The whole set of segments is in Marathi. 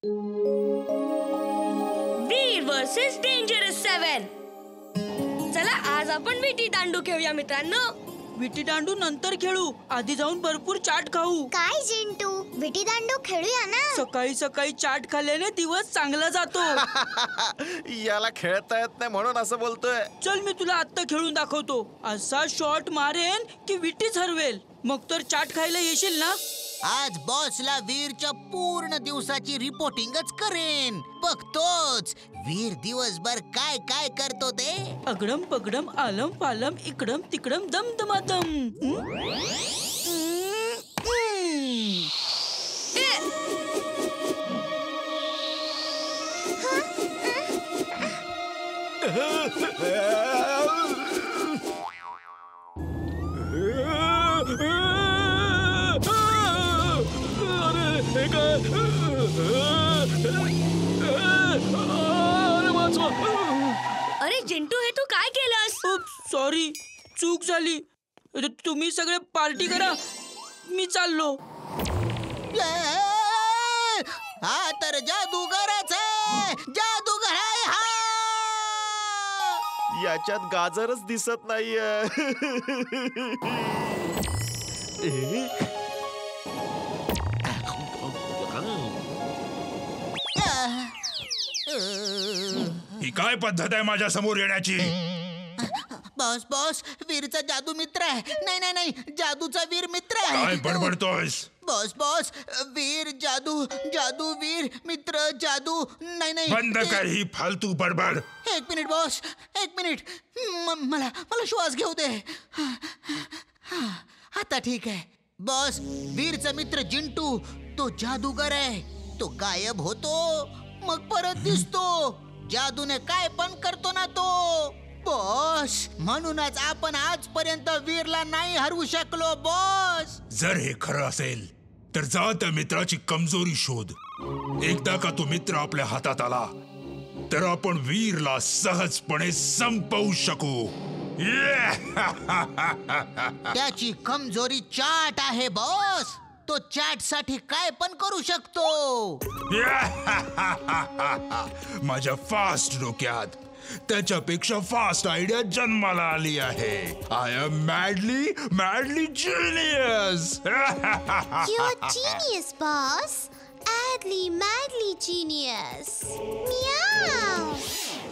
वीर वर्सेस डेंजरस 7. चला आज आपण विटी दांडू खेळूया मित्रांनो. विटी दांडू नंतर खेळू, आधी जाऊन भरपूर चाट खाऊ. काय जिंटू, विटी दांडू खेळूया ना. सकाळी सकाळी चाट खाल्ल्याने दिवस चांगला जातो. याला खेळता येत नाही म्हणून असं बोलतोय. चल मी तुला आत्ता खेळून दाखवतो. असा शॉट मारेन की विटीच हरवेल. मग तर चाट खायला येशील ना? आज बॉसला वीरच्या पूर्ण दिवसाची रिपोर्टिंगच करेन. बघतोच वीर दिवसभर काय काय करतो ते. अगडम पगडम आलम पालम इकडम तिकडम दमदमादम. अरे जिंटू, हे तू काय केलंस? सॉरी, चूक झाली. तुम्ही सगळे पार्टी करा, मी चाललो. हा तर जादूगरच आहे. जादूगर आहे हा. याच्यात गाजरच दिसत नाहीये. ही काय पद्धत आहे माझ्या समोर येण्याची? बॉस बॉस, वीरचा जादू मित्र आहे. नाही नाही नाही, जादूचा वीर मित्र आहे. काय बडबडतोयस? बॉस बॉस, वीर जादू, जादू वीर मित्र जादू. नाही नाही, बंद कर ही फालतू बडबड. एक मिनिट बॉस, एक मिनिट. मला मला श्वास घेऊ दे. आता ठीक आहे. बॉस, वीरचा मित्र जिंटू तो जादूगर आहे. तो गायब होतो मग परत दिसतो. जादूने काय पण करतो ना तो. बॉस, म्हणूनच आपण आजपर्यंत वीरला नाही हरवू शकलो बॉस. जर हे खरं असेल तर जा त्या मित्राची कमजोरी शोध. एकदा का तो मित्र आपल्या हातात आला तर आपण वीरला सहजपणे संपवू शकू. त्याची कमजोरी चाट आहे बॉस. तो चॅट साठी काय पण करू शकतो. माझ्या फास्ट डोक्यात त्याच्यापेक्षा फास्ट आयडिया जन्माला आली आहे. I am madly genius. You're genius, boss. Madly genius. Meow.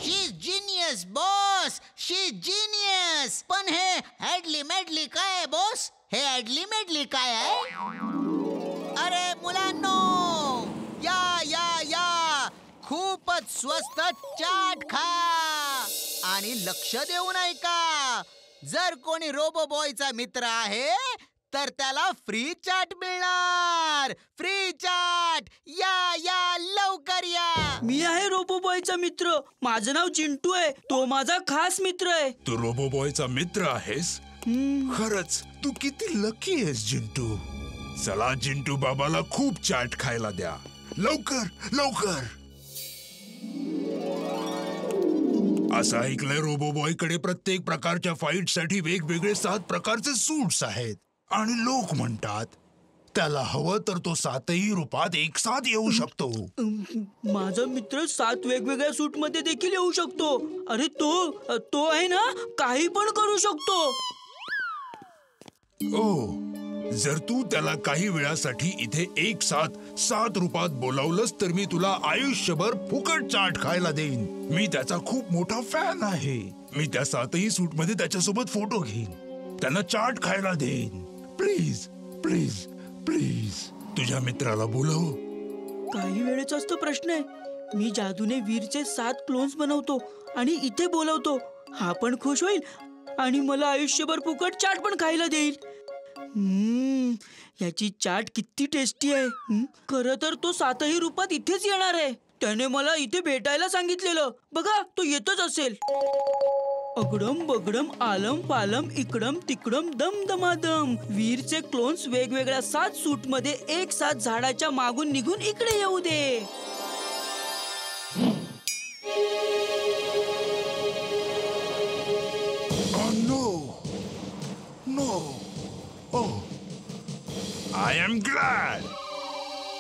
She's genius, boss. She's genius. पण हे ॲडली मॅडली काय आहे बॉस? हे ॲडली मॅडली काय आहे? अरे मुलांनो, या या या. खूपच स्वस्त चाट खा आणि लक्ष देऊन ऐका. जर कोणी रोबो बॉयचा मित्र आहे तर त्याला फ्री चाट मिळणार. फ्री चाट. या या लवकर या. मी आहे रोबोबॉयचा मित्र. माझं नाव चिंटू आहे. तो माझा खास मित्र आहे. तू रोबो बॉयचा मित्र आहेस? खरंच तू किती लकी आहेस जिंटू. चला जिंटू बाबाला खूप चाट खायला द्या. लवकर लवकर. असं ऐकलंय रोबो बॉय कडे प्रत्येक प्रकारच्या फाईट साठी वेगवेगळे 7 प्रकारचे सूट्स आहेत. आणि लोक म्हणतात त्याला हवं तर तो 7ही रूपात एक साथ येऊ शकतो. माझा मित्र 7 वेगवेगळ्या सूट मध्ये देखील येऊ शकतो. अरे तो आहे ना, काही पण करू शकतो. जर तू त्याला काही वेळासाठी इथे एक साथ 7 रूपात बोलावलंस तर मी तुला आयुष्यभर फुकट चाट खायला देईन. मी त्याचा खूप मोठा फॅन आहे. मी त्या 7ही सूट मध्ये त्याच्यासोबत फोटो घेईन. त्यांना चाट खायला देईन. प्लीज प्लीज प्लीज तुझ्या मित्राला बोलव. काही वेळेचाच तो प्रश्न आहे. मी जादूने वीरचे 7 क्लोन्स बनवतो आणि इथे बोलवतो. हा पण खुश होईल आणि मला आयुष्यभर फुकट चाट पण खायला देईल. याची चाट किती टेस्टी आहे. खरं तर तो 7ही रूपात इथेच येणार आहे. त्याने मला इथे भेटायला सांगितलेलं. बघा, तो येतच असेल. अगडम बगडम आलम पालम इकडम तिकडम दमदमादम. वीरचे क्लोन्स वेगवेगळ्या 7 सूट मध्ये एक साथ झाडाच्या मागून निघून इकडे येऊ दे. I am glad.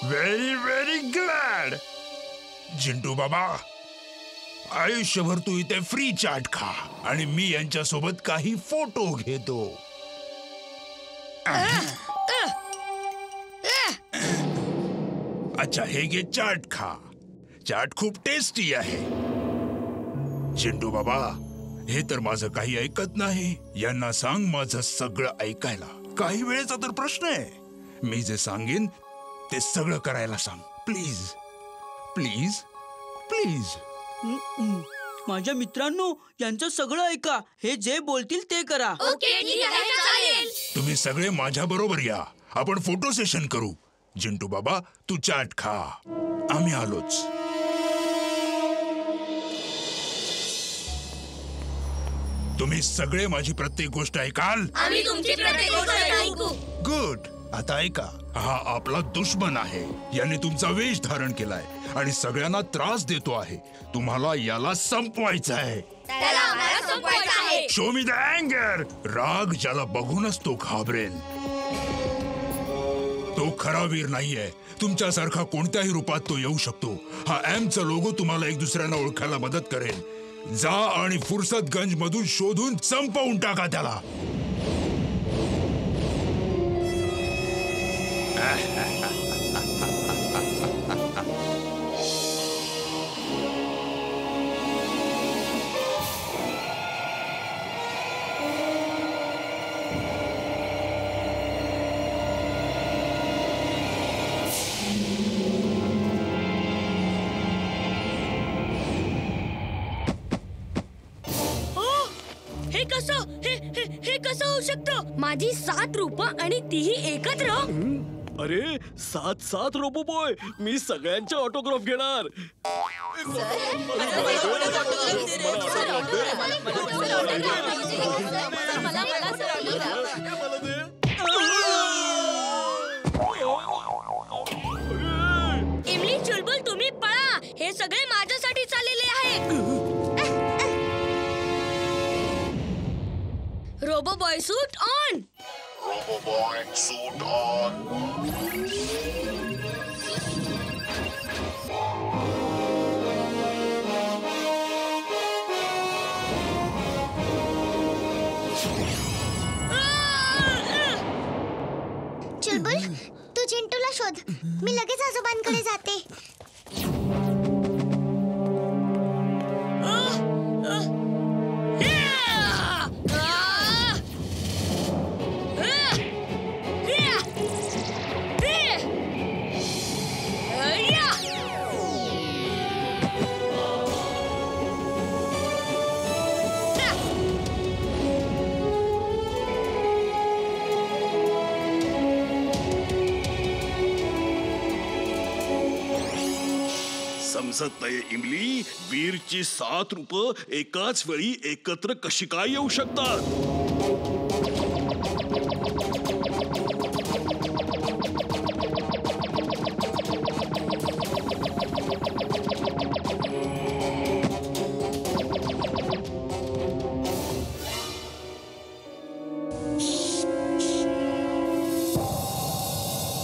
Very very glad. Chintu बाबा, आयुष्यभर तू इथे फ्री चाट खा आणि मी यांच्यासोबत काही फोटो घेतो. अच्छा, हे घे चाट खा. चाट खूप टेस्टी आहे. चिंटू बाबा, हे तर माझं काही ऐकत नाही. यांना सांग माझं सगळं ऐकायला. काही वेळेचा तर प्रश्न आहे. मी जे सांगेन ते सगळं करायला सांग. Please please please. माझ्या मित्रांनो, यांचं सगळं ऐका. हे जे बोलतील ते करा. ओके, ठीक आहे, चालेल. तुम्ही सगळे माझ्या बरोबर या. आपण फोटो सेशन करू. चिंटू बाबा, तू चाट खा. आम्ही आलोच. तुम्ही सगळे माझी प्रत्येक गोष्ट ऐकाल. आम्ही तुमची प्रत्येक गोष्ट ऐकू. गुड. आता ऐका, हा आपला दुश्मन आहे. याने तुमचा वेश धारण केलाय आणि सगळ्यांना त्रास देतो आहे. तुम्हाला याला संपवायचं आहे. त्याला आम्हाला संपवायचं आहे. शो मी द अँगर. राग ज्याला बघूनच तो घाबरेल. तो खरा वीर नाहीये. तुमच्यासारखा कोणत्याही रूपात तो येऊ शकतो. हा एमचा लोगो तुम्हाला एक दुसऱ्यांना ओळखायला मदत करेल. जा आणि फुर्सतगंज मधून शोधून संपवून टाका त्याला. हे कसं होऊ शकतं? माझी 7 रूपं आणि तीही एकत्र. अरे 7 रोबोबॉय, मी सगळ्यांचे ऑटोग्राफ घेणार. इमली, चुलबुल, तुम्ही पळा. हे सगळे माझ्यासाठी चाललेले आहेत. Robo boy suit on. Robo boy suit on. Chulbul, तू चिंटूला शोध. मी लगेच आजोबांकडे जाते. समजत नाही इमली, वीरची 7 रूपं एकाच वेळी एकत्र कशी काय येऊ शकतात?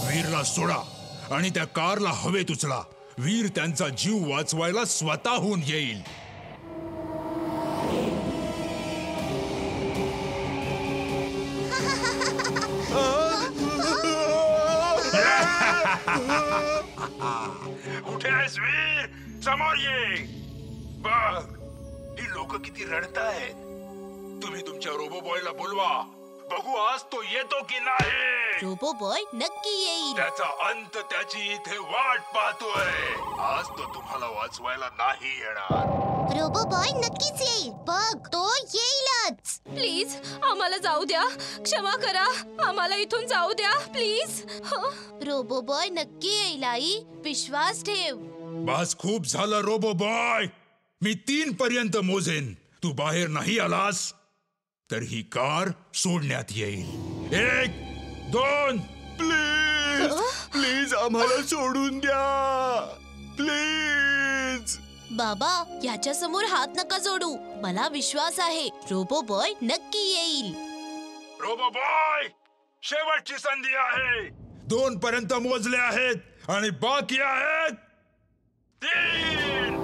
वीरला सोडा आणि त्या कारला हवेत उचला. वीर त्यांचा जीव वाचवायला स्वतःहून येईल. कुठे आहेस वीर? समोर ये. बघ, ही लोक किती रडतायत. तुम्ही तुमच्या रोबो बॉयला बोलवा. बघू आज तो येतो की नाही. रोबो बॉय नक्की येईल. त्याचा अंत त्याची इथे वाट पाहतोय. आज तो तुम्हाला वाचवायला नाही येणार. रोबो बॉय नक्कीच येईल. बघ, तो येईलच. प्लीज आम्हाला जाऊ द्या. क्षमा करा, आम्हाला इथून जाऊ द्या प्लीज. रोबो बॉय नक्की येईल आई, विश्वास ठेव. बस खूप झालं रोबो बॉय. मी 3 पर्यंत मोजेन. तू बाहेर नाही आलास तर ही कार सोडण्यात येईल. 1, 2. प्लीज प्लीज आम्हाला सोडून द्या, प्लीज. बाबा, याच्या समोर हात नका जोडू. मला विश्वास आहे रोबो बॉय नक्की येईल. रोबो बॉय, शेवटची संधी आहे. 2 पर्यंत मोजले आहेत. आणि बाकी आहेत 3.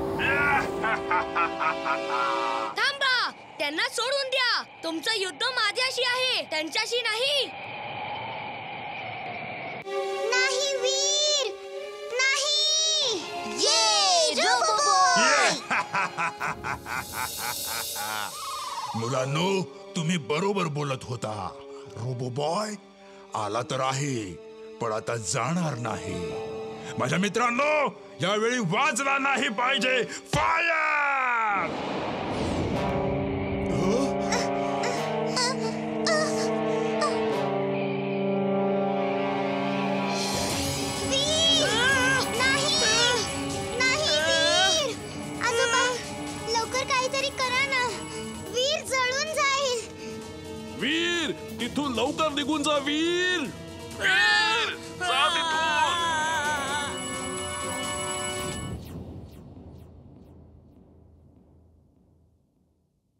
थांबा, त्यांना सोडून द्या. तुमचं युद्ध माझ्याशी आहे, त्यांच्याशी नाही. नाही वीर, नाही. ये रोबोबॉय. मुलांनो, तुम्ही बरोबर बोलत होता. रोबोबॉय आला तर आहे, पण आता जाणार नाही. माझ्या मित्रांनो, यावेळी वाजला नाही पाहिजे. फायर! नाही, नाही वीर. आजोबा, लवकर काहीतरी करा ना. वीर जळून जाईल. वीर, तिथून लवकर निघून जा वीर.